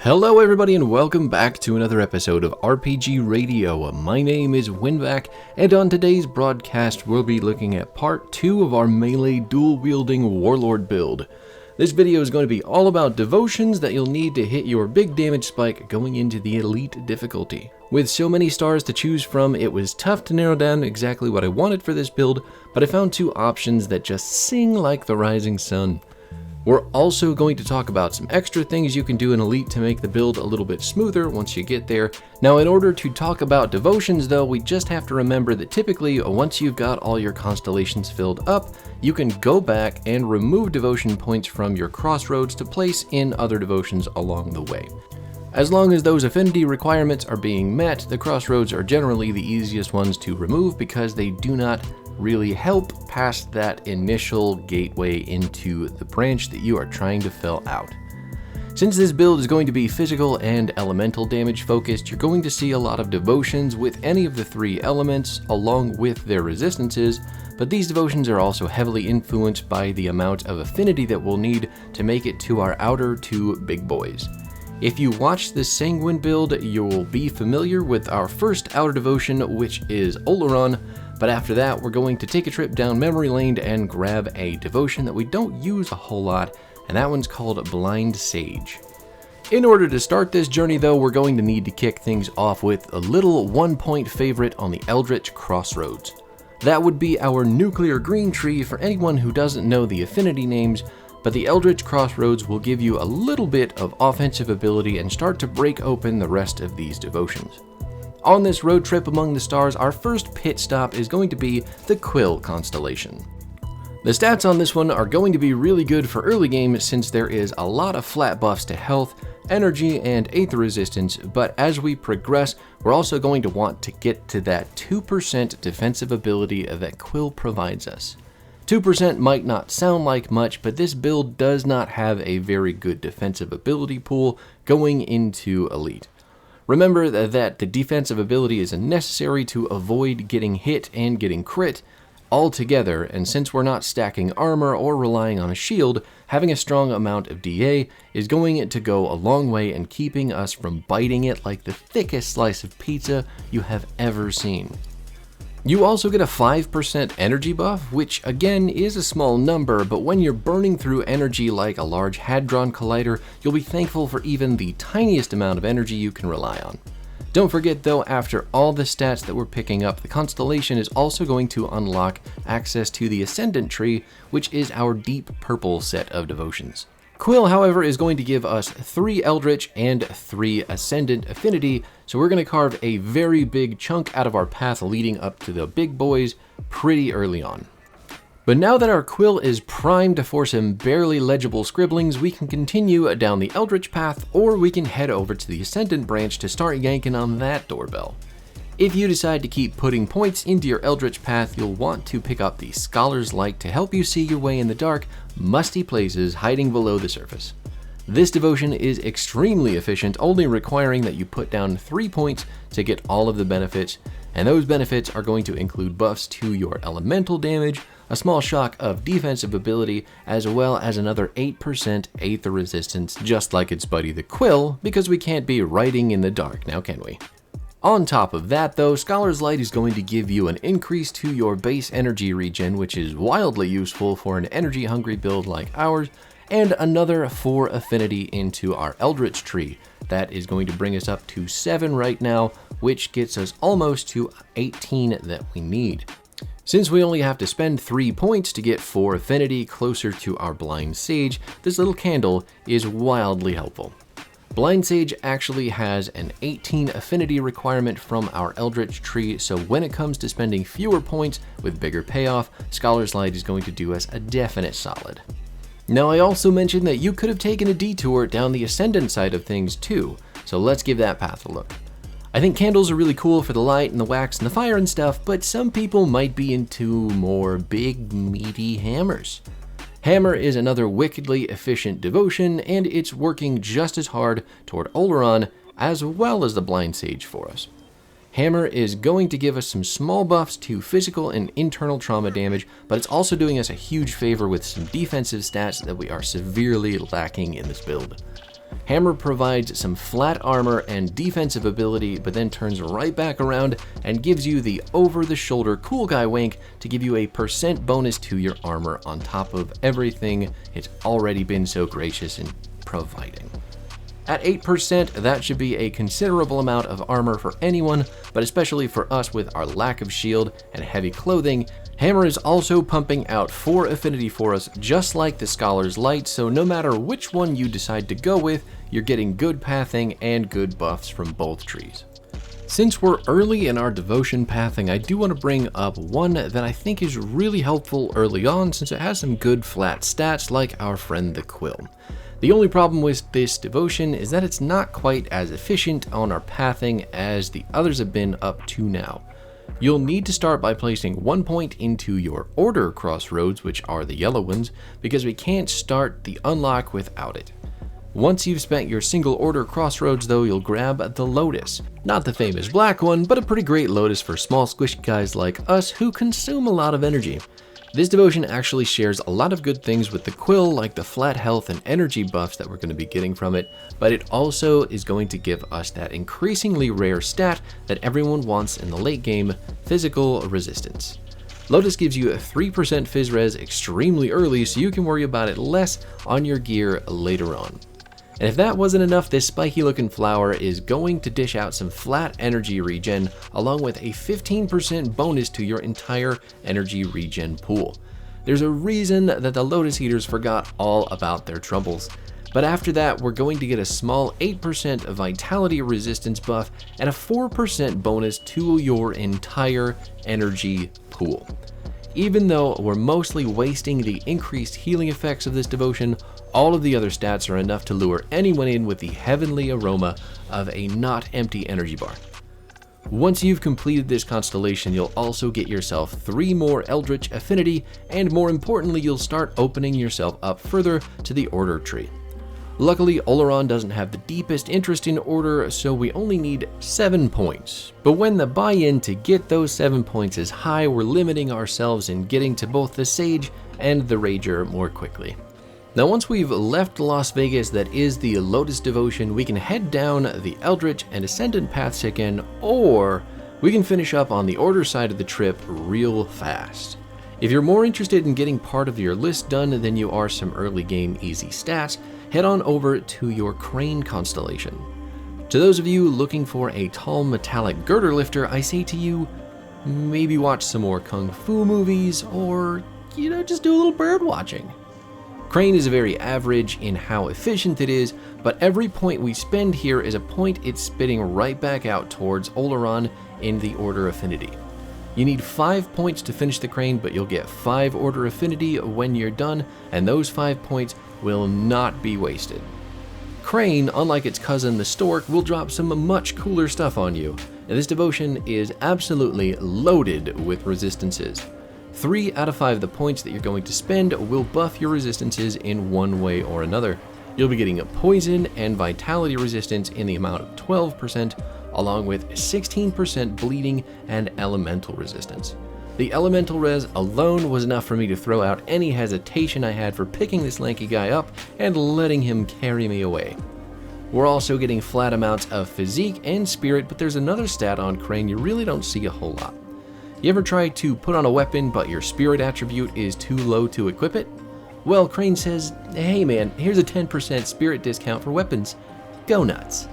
Hello everybody and welcome back to another episode of RPG Radio. My name is Winback, and on today's broadcast we'll be looking at part 2 of our melee dual-wielding Warlord build. This video is going to be all about devotions that you'll need to hit your big damage spike going into the elite difficulty. With so many stars to choose from, it was tough to narrow down exactly what I wanted for this build, but I found two options that just sing like the rising sun. We're also going to talk about some extra things you can do in Elite to make the build a little bit smoother once you get there. Now, in order to talk about devotions though, we just have to remember that typically once you've got all your constellations filled up, you can go back and remove devotion points from your crossroads to place in other devotions along the way. As long as those affinity requirements are being met, the crossroads are generally the easiest ones to remove because they do not really help past that initial gateway into the branch that you are trying to fill out. Since this build is going to be physical and elemental damage focused, you're going to see a lot of devotions with any of the three elements along with their resistances, but these devotions are also heavily influenced by the amount of affinity that we'll need to make it to our outer two big boys. If you watch this Sanguine build, you'll be familiar with our first outer devotion, which is Oleron, but after that we're going to take a trip down memory lane and grab a devotion that we don't use a whole lot, and that one's called Blind Sage. In order to start this journey though, we're going to need to kick things off with a little 1-point favorite on the Eldritch Crossroads. That would be our nuclear green tree for anyone who doesn't know the affinity names, but the Eldritch Crossroads will give you a little bit of offensive ability and start to break open the rest of these devotions. On this road trip among the stars, our first pit stop is going to be the Quill constellation. The stats on this one are going to be really good for early game since there is a lot of flat buffs to health, energy, and aether resistance, but as we progress, we're also going to want to get to that 2% defensive ability that Quill provides us. 2% might not sound like much, but this build does not have a very good defensive ability pool going into Elite. Remember that the defensive ability is necessary to avoid getting hit and getting crit altogether, and since we're not stacking armor or relying on a shield, having a strong amount of DA is going to go a long way in keeping us from biting it like the thickest slice of pizza you have ever seen. You also get a 5% energy buff, which again is a small number, but when you're burning through energy like a large Hadron Collider, you'll be thankful for even the tiniest amount of energy you can rely on. Don't forget though, after all the stats that we're picking up, the Constellation is also going to unlock access to the Ascendant tree, which is our deep purple set of devotions. Quill, however, is going to give us 3 Eldritch and 3 Ascendant affinity, so we're going to carve a very big chunk out of our path leading up to the big boys pretty early on. But now that our Quill is primed for some barely legible scribblings, we can continue down the Eldritch path, or we can head over to the Ascendant branch to start yanking on that doorbell. If you decide to keep putting points into your Eldritch path, you'll want to pick up the Scholar's Light to help you see your way in the dark, musty places hiding below the surface. This devotion is extremely efficient, only requiring that you put down 3 points to get all of the benefits, and those benefits are going to include buffs to your elemental damage, a small shock of defensive ability, as well as another 8% aether resistance, just like its buddy the Quill, because we can't be writing in the dark, now can we? On top of that though, Scholar's Light is going to give you an increase to your base energy regen, which is wildly useful for an energy hungry build like ours, and another 4 affinity into our Eldritch tree. That is going to bring us up to 7 right now, which gets us almost to 18 that we need. Since we only have to spend 3 points to get 4 affinity closer to our Blind Sage, this little candle is wildly helpful. Blind Sage actually has an 18 affinity requirement from our Eldritch tree, so when it comes to spending fewer points with bigger payoff, Scholar's Light is going to do us a definite solid. Now, I also mentioned that you could have taken a detour down the Ascendant side of things too, so let's give that path a look. I think candles are really cool for the light and the wax and the fire and stuff, but some people might be into more big, meaty hammers. Hammer is another wickedly efficient devotion, and it's working just as hard toward Oleron as well as the Blind Sage for us. Hammer is going to give us some small buffs to physical and internal trauma damage, but it's also doing us a huge favor with some defensive stats that we are severely lacking in this build. Hammer provides some flat armor and defensive ability, but then turns right back around and gives you the over-the-shoulder cool guy wink to give you a % bonus to your armor on top of everything it's already been so gracious in providing. At 8%, that should be a considerable amount of armor for anyone, but especially for us with our lack of shield and heavy clothing. Hammer is also pumping out 4 affinity for us, just like the Scholar's Light, so no matter which one you decide to go with, you're getting good pathing and good buffs from both trees. Since we're early in our devotion pathing, I do want to bring up one that I think is really helpful early on since it has some good flat stats like our friend the Quill. The only problem with this devotion is that it's not quite as efficient on our pathing as the others have been up to now. You'll need to start by placing 1 point into your order crossroads, which are the yellow ones, because we can't start the unlock without it. Once you've spent your single order crossroads though, you'll grab the Lotus. Not the famous black one, but a pretty great Lotus for small squishy guys like us who consume a lot of energy. This devotion actually shares a lot of good things with the Quill, like the flat health and energy buffs that we're going to be getting from it, but it also is going to give us that increasingly rare stat that everyone wants in the late game, physical resistance. Lotus gives you a 3% phys res extremely early, so you can worry about it less on your gear later on. And if that wasn't enough, this spiky looking flower is going to dish out some flat energy regen along with a 15% bonus to your entire energy regen pool. There's a reason that the Lotus Eaters forgot all about their troubles. But after that, we're going to get a small 8% vitality resistance buff and a 4% bonus to your entire energy pool. Even though we're mostly wasting the increased healing effects of this devotion, all of the other stats are enough to lure anyone in with the heavenly aroma of a not empty energy bar. Once you've completed this constellation, you'll also get yourself 3 more Eldritch Affinity, and more importantly, you'll start opening yourself up further to the Order tree. Luckily, Oleron doesn't have the deepest interest in Order, so we only need 7 points. But when the buy-in to get those 7 points is high, we're limiting ourselves in getting to both the Sage and the Rager more quickly. Now once we've left Las Vegas, that is the Lotus devotion, we can head down the Eldritch and Ascendant paths again, or we can finish up on the Order side of the trip real fast. If you're more interested in getting part of your list done than you are some early game easy stats, head on over to your Crane constellation. To those of you looking for a tall metallic girder lifter, I say to you, maybe watch some more Kung Fu movies, or, just do a little bird watching. Crane is very average in how efficient it is, but every point we spend here is a point it's spitting right back out towards Oleron in the Order Affinity. You need 5 points to finish the Crane, but you'll get 5 Order Affinity when you're done, and those 5 points will not be wasted. Crane, unlike its cousin the Stork, will drop some much cooler stuff on you, and this devotion is absolutely loaded with resistances. 3 out of 5 of the points that you're going to spend will buff your resistances in one way or another. You'll be getting a poison and vitality resistance in the amount of 12%, along with 16% bleeding and elemental resistance. The elemental res alone was enough for me to throw out any hesitation I had for picking this lanky guy up and letting him carry me away. We're also getting flat amounts of physique and spirit, but there's another stat on Crane you really don't see a whole lot. You ever try to put on a weapon but your spirit attribute is too low to equip it? Well, Crane says, hey man, here's a 10% spirit discount for weapons. Go nuts.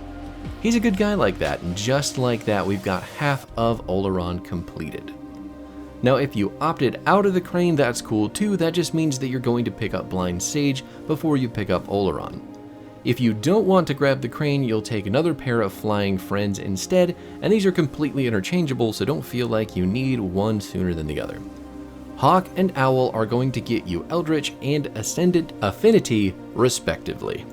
He's a good guy like that, and just like that, we've got half of Oleron completed. Now, if you opted out of the Crane, that's cool too. That just means that you're going to pick up Blind Sage before you pick up Oleron. If you don't want to grab the Crane, you'll take another pair of Flying Friends instead, and these are completely interchangeable, so don't feel like you need one sooner than the other. Hawk and Owl are going to get you Eldritch and Ascendant Affinity, respectively.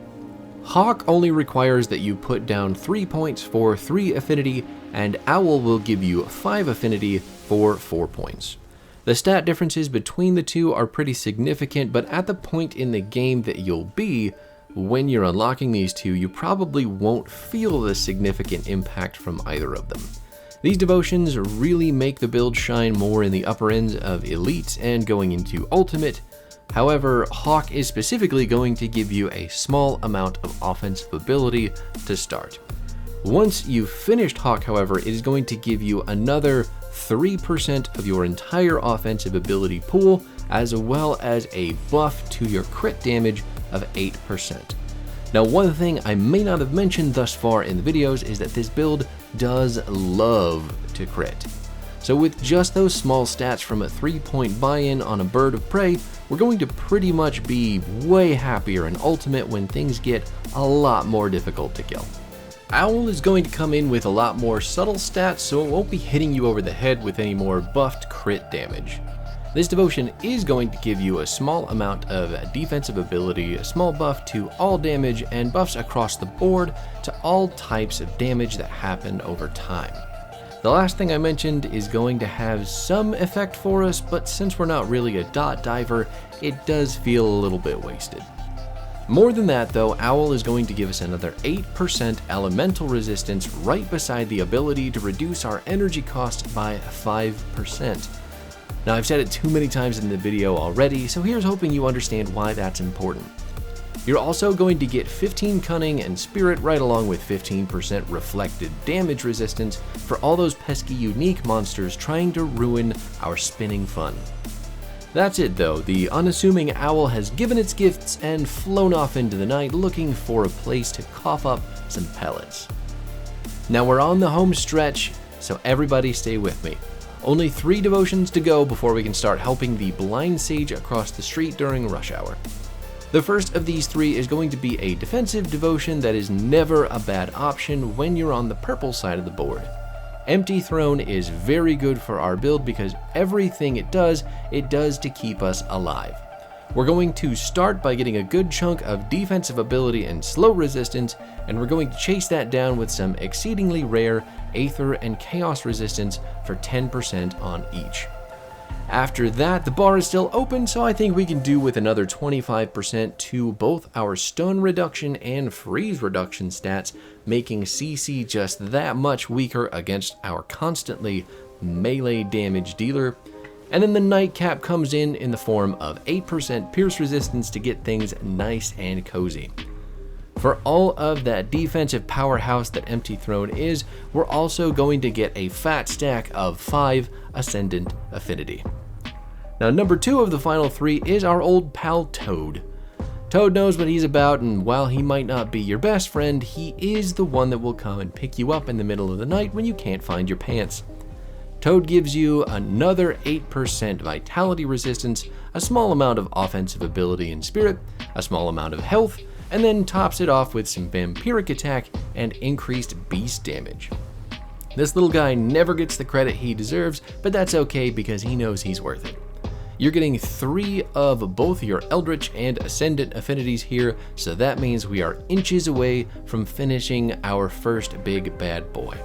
Hawk only requires that you put down 3 points for 3 Affinity, and Owl will give you 5 Affinity for 4 points. The stat differences between the two are pretty significant, but at the point in the game that you'll be, when you're unlocking these two, you probably won't feel the significant impact from either of them. These devotions really make the build shine more in the upper ends of Elite and going into Ultimate, However, Hawk is specifically going to give you a small amount of offensive ability to start. Once you've finished Hawk, however, it is going to give you another 3% of your entire offensive ability pool, as well as a buff to your crit damage of 8%. Now, one thing I may not have mentioned thus far in the videos is that this build does love to crit. So with just those small stats from a 3-point buy-in on a bird of prey, we're going to pretty much be way happier in Ultimate when things get a lot more difficult to kill. Owl is going to come in with a lot more subtle stats, so it won't be hitting you over the head with any more buffed crit damage. This devotion is going to give you a small amount of defensive ability, a small buff to all damage, and buffs across the board to all types of damage that happen over time. The last thing I mentioned is going to have some effect for us, but since we're not really a dot diver, it does feel a little bit wasted. More than that though, Owl is going to give us another 8% elemental resistance right beside the ability to reduce our energy cost by 5%. Now, I've said it too many times in the video already, so here's hoping you understand why that's important. You're also going to get 15 Cunning and Spirit right along with 15% reflected damage resistance for all those pesky unique monsters trying to ruin our spinning fun. That's it though, the unassuming owl has given its gifts and flown off into the night looking for a place to cough up some pellets. Now we're on the home stretch, so everybody stay with me. Only 3 devotions to go before we can start helping the blind sage across the street during rush hour. The first of these 3 is going to be a defensive devotion that is never a bad option when you're on the purple side of the board. Empty Throne is very good for our build because everything it does to keep us alive. We're going to start by getting a good chunk of defensive ability and slow resistance, and we're going to chase that down with some exceedingly rare Aether and Chaos resistance for 10% on each. After that, the bar is still open, so I think we can do with another 25% to both our stun reduction and freeze reduction stats, making CC just that much weaker against our constantly melee damage dealer. And then the nightcap comes in the form of 8% pierce resistance to get things nice and cozy. For all of that defensive powerhouse that Empty Throne is, we're also going to get a fat stack of 5 Ascendant Affinity. Now, number 2 of the final 3 is our old pal Toad. Toad knows what he's about, and while he might not be your best friend, he is the one that will come and pick you up in the middle of the night when you can't find your pants. Toad gives you another 8% vitality resistance, a small amount of offensive ability and spirit, a small amount of health, and then tops it off with some vampiric attack and increased beast damage. This little guy never gets the credit he deserves, but that's okay because he knows he's worth it. You're getting 3 of both your Eldritch and Ascendant affinities here, so that means we are inches away from finishing our first big bad boy.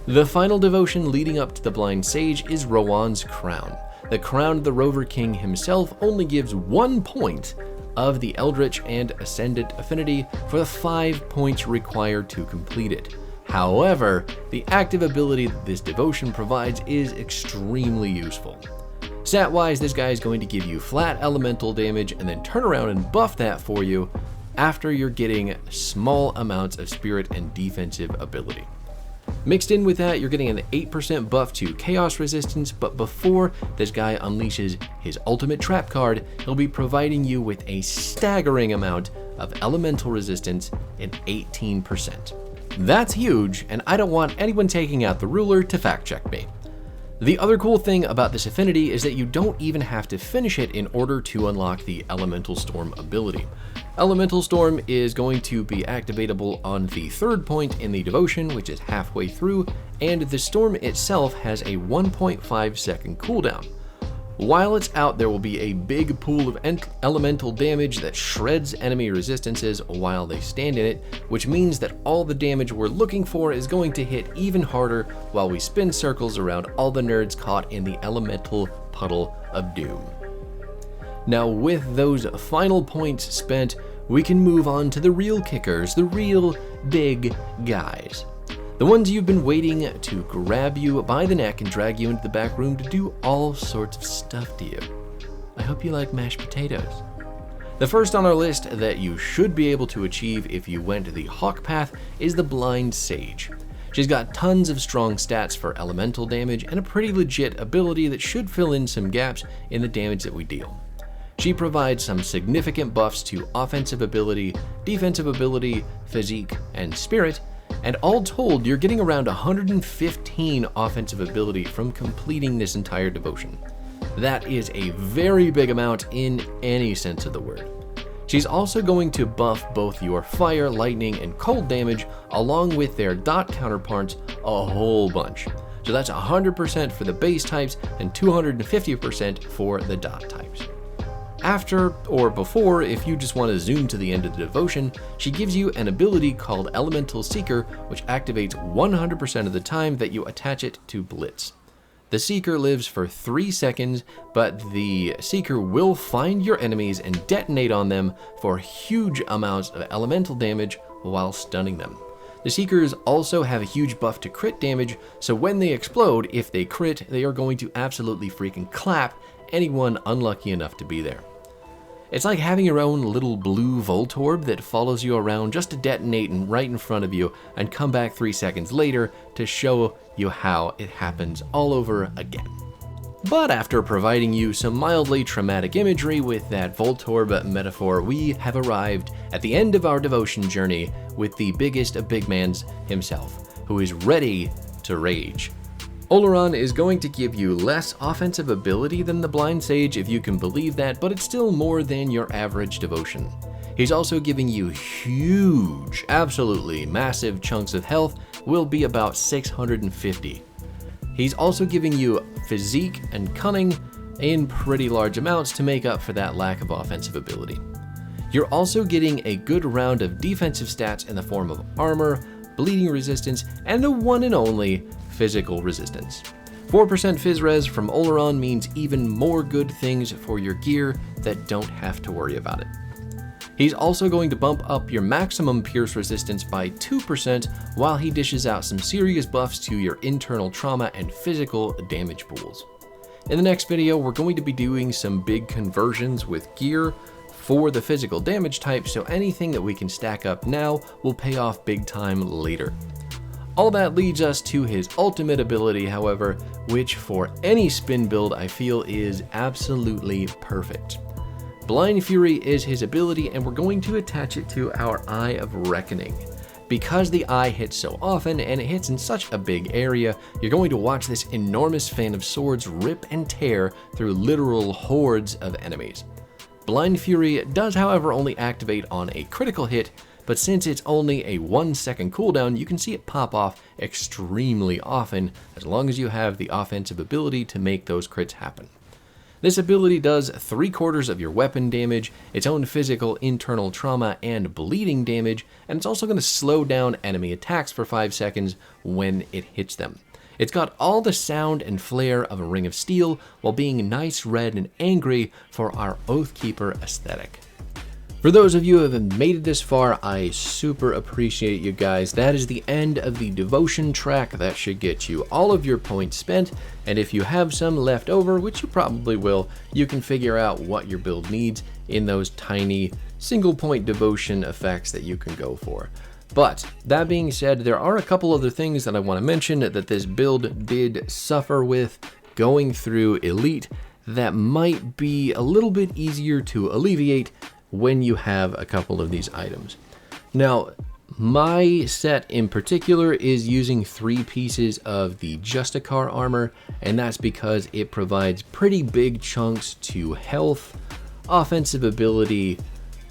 The final devotion leading up to the Blind Sage is Rowan's Crown. The Crown of the Rover King himself only gives 1 point of the Eldritch and Ascendant affinity for the 5 points required to complete it. However, the active ability that this devotion provides is extremely useful. Stat-wise, this guy is going to give you flat elemental damage and then turn around and buff that for you after you're getting small amounts of spirit and defensive ability. Mixed in with that, you're getting an 8% buff to chaos resistance, but before this guy unleashes his ultimate trap card, he'll be providing you with a staggering amount of elemental resistance and 18%. That's huge, and I don't want anyone taking out the ruler to fact check me. The other cool thing about this affinity is that you don't even have to finish it in order to unlock the Elemental Storm ability. Elemental Storm is going to be activatable on the 3rd point in the devotion, which is halfway through, and the storm itself has a 1.5 second cooldown. While it's out, there will be a big pool of elemental damage that shreds enemy resistances while they stand in it, which means that all the damage we're looking for is going to hit even harder while we spin circles around all the nerds caught in the elemental puddle of doom. Now, with those final points spent, we can move on to the real kickers, the real big guys. The ones you've been waiting to grab you by the neck and drag you into the back room to do all sorts of stuff to you. I hope you like mashed potatoes. The first on our list that you should be able to achieve if you went the Hawk path is the Blind Sage. She's got tons of strong stats for elemental damage and a pretty legit ability that should fill in some gaps in the damage that we deal. She provides some significant buffs to offensive ability, defensive ability, physique, and spirit, and all told, you're getting around 115 offensive ability from completing this entire devotion. That is a very big amount in any sense of the word. She's also going to buff both your fire, lightning, and cold damage along with their dot counterparts a whole bunch. So that's 100% for the base types and 250% for the dot types. After or before, if you just want to zoom to the end of the devotion, she gives you an ability called Elemental Seeker, which activates 100% of the time that you attach it to Blitz. The Seeker lives for 3 seconds, but the Seeker will find your enemies and detonate on them for huge amounts of elemental damage while stunning them. The Seekers also have a huge buff to crit damage, so when they explode, if they crit, they are going to absolutely freaking clap anyone unlucky enough to be there. It's like having your own little blue Voltorb that follows you around just to detonate right in front of you and come back 3 seconds later to show you how it happens all over again. But after providing you some mildly traumatic imagery with that Voltorb metaphor, we have arrived at the end of our devotion journey with the biggest of big mans himself, who is ready to rage. Oleron is going to give you less offensive ability than the Blind Sage, if you can believe that, but it's still more than your average devotion. He's also giving you huge, absolutely massive chunks of health, will be about 650. He's also giving you physique and cunning in pretty large amounts to make up for that lack of offensive ability. You're also getting a good round of defensive stats in the form of armor, bleeding resistance, and the one and only physical resistance. 4% phys res from Oleron means even more good things for your gear that don't have to worry about it. He's also going to bump up your maximum pierce resistance by 2% while he dishes out some serious buffs to your internal trauma and physical damage pools. In the next video, we're going to be doing some big conversions with gear for the physical damage type, so anything that we can stack up now will pay off big time later. All that leads us to his ultimate ability, however, which for any spin build I feel is absolutely perfect. Blind Fury is his ability, and we're going to attach it to our Eye of Reckoning. Because the eye hits so often and it hits in such a big area, you're going to watch this enormous fan of swords rip and tear through literal hordes of enemies. Blind Fury does, however, only activate on a critical hit, but since it's only a 1-second cooldown, you can see it pop off extremely often as long as you have the offensive ability to make those crits happen. This ability does 3/4 of your weapon damage, its own physical internal trauma and bleeding damage, and it's also going to slow down enemy attacks for 5 seconds when it hits them. It's got all the sound and flair of a Ring of Steel while being nice, red, and angry for our Oathkeeper aesthetic. For those of you who have made it this far, I super appreciate you guys. That is the end of the devotion track. That should get you all of your points spent, and if you have some left over, which you probably will, you can figure out what your build needs in those tiny single point devotion effects that you can go for. But that being said, there are a couple other things that I want to mention that this build did suffer with going through Elite that might be a little bit easier to alleviate when you have a couple of these items. Now, my set in particular is using 3 pieces of the Justicar armor, and that's because it provides pretty big chunks to health, offensive ability,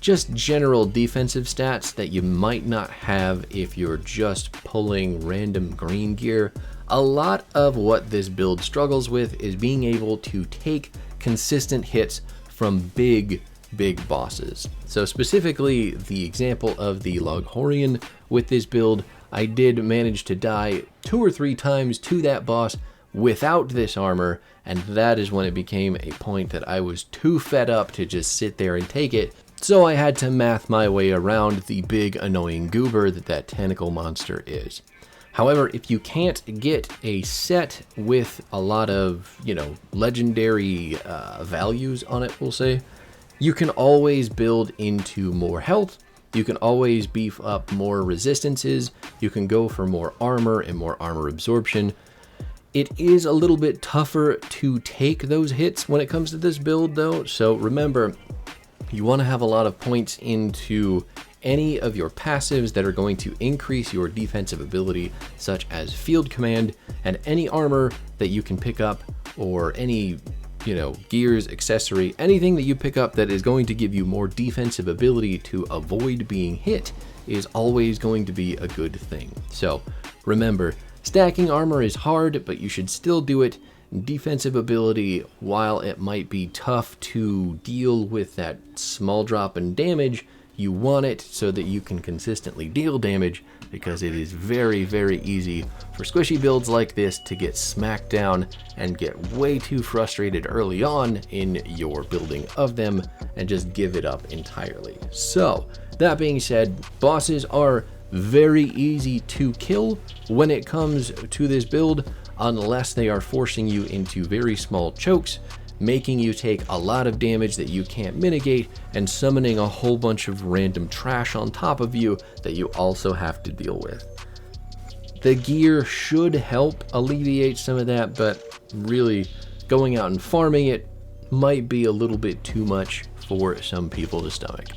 just general defensive stats that you might not have if you're just pulling random green gear. A lot of what this build struggles with is being able to take consistent hits from big bosses. So specifically, the example of the Loghorian with this build, I did manage to die 2 or 3 times to that boss without this armor, and that is when it became a point that I was too fed up to just sit there and take it. So I had to math my way around the big annoying goober that tentacle monster is. However, if you can't get a set with a lot of, legendary values on it, we'll say, you can always build into more health. You can always beef up more resistances. You can go for more armor and more armor absorption. It is a little bit tougher to take those hits when it comes to this build though. So remember, you want to have a lot of points into any of your passives that are going to increase your defensive ability, such as field command, and any armor that you can pick up, or any gears, accessory, anything that you pick up that is going to give you more defensive ability to avoid being hit is always going to be a good thing. So remember, stacking armor is hard, but you should still do it. Defensive ability, while it might be tough to deal with that small drop in damage, you want it so that you can consistently deal damage, because it is very, very easy for squishy builds like this to get smacked down and get way too frustrated early on in your building of them and just give it up entirely. So, that being said, bosses are very easy to kill when it comes to this build, unless they are forcing you into very small chokes, making you take a lot of damage that you can't mitigate, and summoning a whole bunch of random trash on top of you that you also have to deal with. The gear should help alleviate some of that, but really going out and farming it might be a little bit too much for some people to stomach.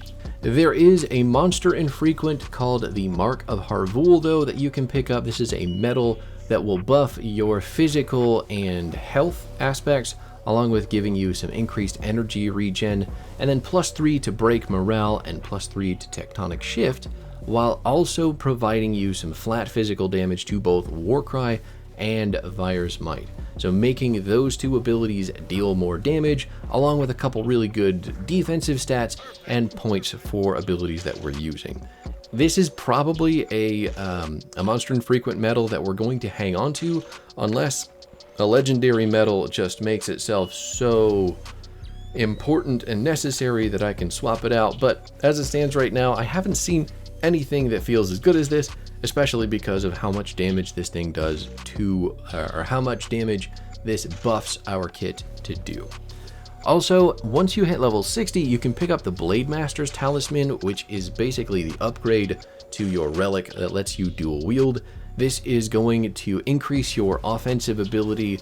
There is a monster infrequent called the Mark of Harvul though that you can pick up. This is a medal that will buff your physical and health aspects, along with giving you some increased energy regen, and then +3 to break morale and +3 to tectonic shift, while also providing you some flat physical damage to both Warcry and Vire's Might. So making those two abilities deal more damage, along with a couple really good defensive stats and points for abilities that we're using. This is probably a monster infrequent medal that we're going to hang on to, unless a legendary medal just makes itself so important and necessary that I can swap it out. But as it stands right now, I haven't seen anything that feels as good as this, especially because of how much damage this thing does to, or how much damage this buffs our kit to do. Also, once you hit level 60, you can pick up the Blade Master's Talisman, which is basically the upgrade to your relic that lets you dual wield. This is going to increase your offensive ability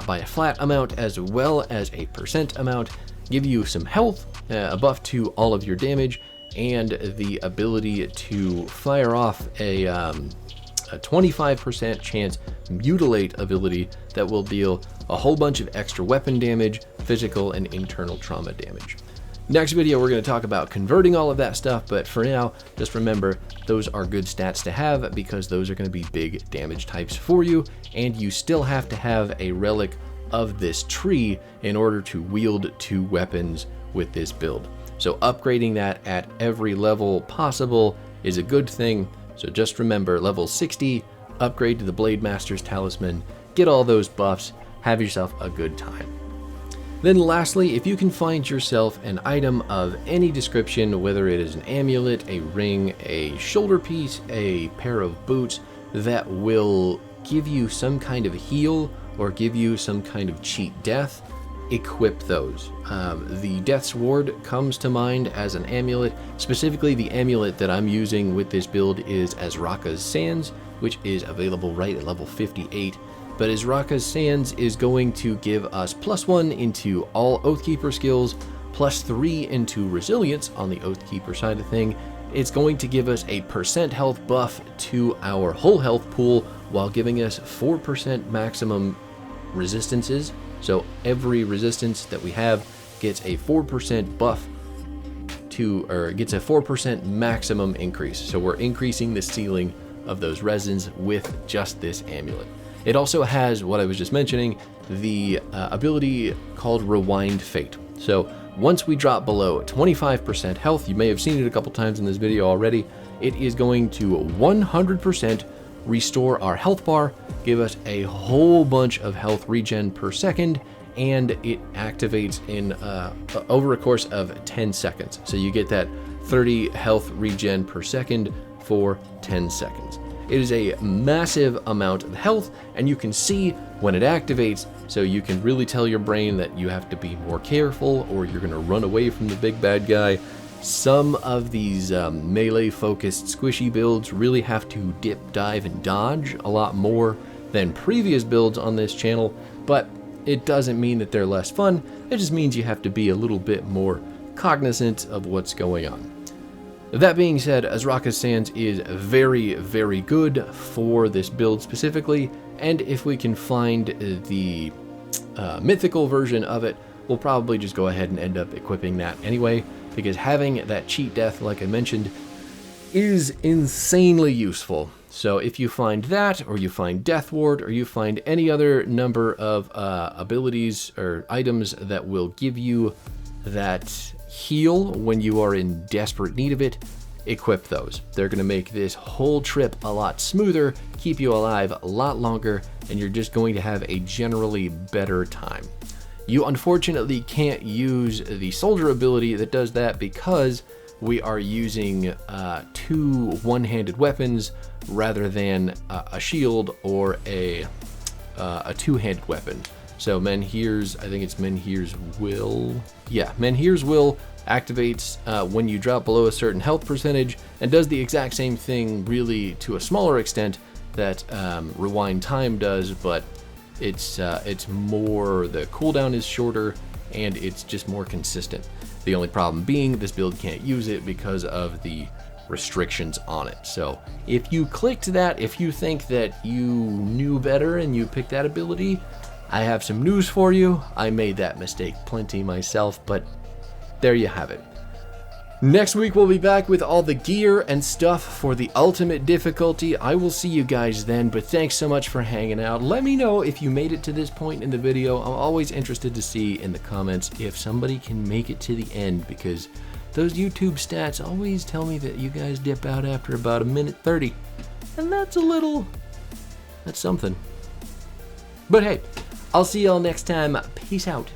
by a flat amount as well as a % amount, give you some health, a buff to all of your damage, and the ability to fire off a 25% chance mutilate ability that will deal a whole bunch of extra weapon damage, physical and internal trauma damage. Next video, we're going to talk about converting all of that stuff, but for now, just remember, those are good stats to have because those are going to be big damage types for you, and you still have to have a relic of this tree in order to wield 2 weapons with this build. So upgrading that at every level possible is a good thing. So just remember, level 60, upgrade to the Blade Master's Talisman, get all those buffs, have yourself a good time. Then lastly, if you can find yourself an item of any description, whether it is an amulet, a ring, a shoulder piece, a pair of boots, that will give you some kind of heal or give you some kind of cheat death, equip those. The Death's Ward comes to mind as an amulet. Specifically, the amulet that I'm using with this build is Azraka's Sands, which is available right at level 58. But Azraka's Sands is going to give us +1 into all Oathkeeper skills, +3 into resilience on the Oathkeeper side of thing. It's going to give us a % health buff to our whole health pool while giving us 4% maximum resistances. So every resistance that we have gets a 4% buff to, or gets a 4% maximum increase. So we're increasing the ceiling of those resins with just this amulet. It also has what I was just mentioning, the ability called Rewind Fate. So once we drop below 25% health, you may have seen it a couple times in this video already, it is going to 100% restore our health bar, give us a whole bunch of health regen per second, and it activates in over a course of 10 seconds. So you get that 30 health regen per second for 10 seconds. It is a massive amount of health, and you can see when it activates, so you can really tell your brain that you have to be more careful or you're going to run away from the big bad guy. Some of these melee-focused squishy builds really have to dip, dive, and dodge a lot more than previous builds on this channel, but it doesn't mean that they're less fun. It just means you have to be a little bit more cognizant of what's going on. That being said, Azraka's Sands is very, very good for this build specifically, and if we can find the mythical version of it, we'll probably just go ahead and end up equipping that anyway, because having that cheat death, like I mentioned, is insanely useful. So if you find that, or you find Death Ward, or you find any other number of abilities or items that will give you that heal when you are in desperate need of it, equip those. They're going to make this whole trip a lot smoother, keep you alive a lot longer, and you're just going to have a generally better time. You unfortunately can't use the soldier ability that does that because we are using 2 one-handed weapons rather than a shield or a two-handed weapon. So Menhir's, I think it's Menhir's Will. Yeah, Menhir's Will activates when you drop below a certain health percentage and does the exact same thing, really to a smaller extent, that Rewind Time does, but it's more, the cooldown is shorter and it's just more consistent. The only problem being this build can't use it because of the restrictions on it. So if you clicked that, if you think that you knew better and you picked that ability, I have some news for you. I made that mistake plenty myself, but there you have it. Next week we'll be back with all the gear and stuff for the ultimate difficulty. I will see you guys then, but thanks so much for hanging out. Let me know if you made it to this point in the video. I'm always interested to see in the comments if somebody can make it to the end, because those YouTube stats always tell me that you guys dip out after about 1:30, and that's something. But hey, I'll see y'all next time. Peace out.